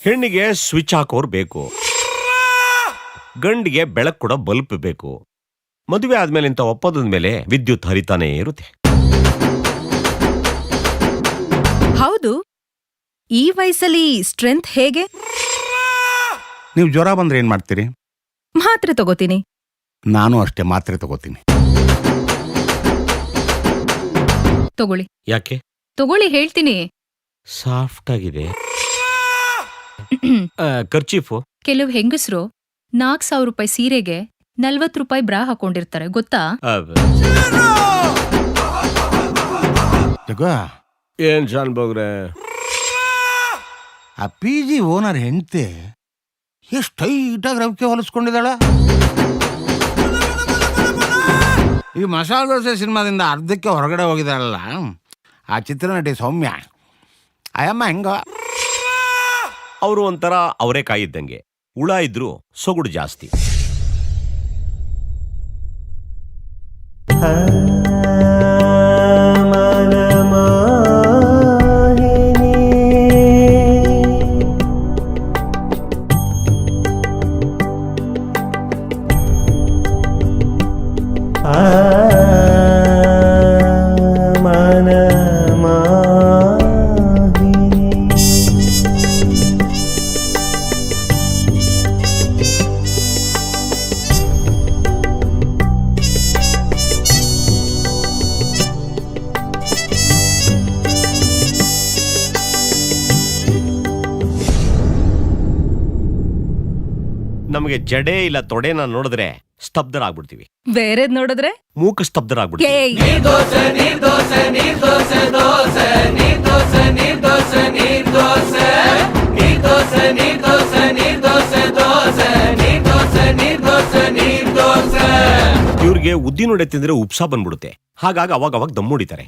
ಹೆಣ್ಣಿಗೆ ಸ್ವಿಚ್ ಹಾಕೋರ್ ಬೇಕು, ಗಂಡಿಗೆ ಬೆಳಕು ಕೂಡ ಬಲ್ಪ್ ಬೇಕು. ಮದುವೆ ಆದ್ಮೇಲೆ ಇಂಥ ಒಪ್ಪಂದದ ಮೇಲೆ ವಿದ್ಯುತ್ ಹರಿತಾನೇ ಇರುತ್ತೆ. ಹೌದು, ಈ ವಯಸ್ಸಲ್ಲಿ ಸ್ಟ್ರೆಂತ್ ಹೇಗೆ? ನೀವು ಜ್ವರ ಬಂದ್ರೆ ಏನ್ ಮಾಡ್ತೀರಿ? ಮಾತ್ರೆ ತಗೋತೀನಿ. ನಾನು ಅಷ್ಟೇ, ಮಾತ್ರೆ ತಗೋತೀನಿ. ತಗೊಳ್ಳಿ. ಯಾಕೆ? ತಗೊಳ್ಳಿ ಹೇಳ್ತೀನಿ. ಸಾಫ್ಟ್ ಆಗಿದೆ. ಖರ್ಚೀಫು? ಕೆಲವು ಹೆಂಗಸರು 4,000 ರೂಪಾಯಿ ಸೀರೆಗೆ 40 ರೂಪಾಯಿ ಬ್ರಾ ಹಾಕೊಂಡಿರ್ತಾರೆ, ಗೊತ್ತಾ? ಏನ್ ಶಾನ್ ಬೋಗ್ರೆ, ಆ PG ಓನರ್ ಹೆಂಡ್ತಿ ಎಷ್ಟು ಟೈಟಾಗಿ ರವಿಕೆ ಹೊಲಿಸ್ಕೊಂಡಿದ್ದಾಳ. ಈ ಮಸಾಲೆ ದೋಸೆ ಸಿನಿಮಾದಿಂದ ಅರ್ಧಕ್ಕೆ ಹೊರಗಡೆ ಹೋಗಿದ್ದಾಳಲ್ಲ ಆ ಚಿತ್ರನಟಿ ಸೌಮ್ಯ, ಅಯ್ಯಮ್ಮ ಹೆಂಗ. ಅವರು ಒಂಥರ ಅವರೇ ಕಾಯಿದ್ದಂಗೆ, ಹುಳ ಇದ್ರು ಸೊಗುಡು ಜಾಸ್ತಿ. ನಮಗೆ ಜಡೆ ಇಲ್ಲ ತೊಡೆನ ನೋಡಿದ್ರೆ ಸ್ತಬ್ಧರಾಗ್ಬಿಡ್ತೀವಿ. ಬೇರೆದ್ ನೋಡಿದ್ರೆ ಮೂಕ ಸ್ತಬ್ಧರಾಗ್ಬಿಡ್ತೀವಿ. ಇವ್ರಿಗೆ ಉದ್ದಿನೊಡೆ ತಿಂದ್ರೆ ಉಪ್ಸ ಬಂದ್ಬಿಡುತ್ತೆ, ಹಾಗಾಗಿ ಅವಾಗ ದಮ್ಮುಡಿತಾರೆ.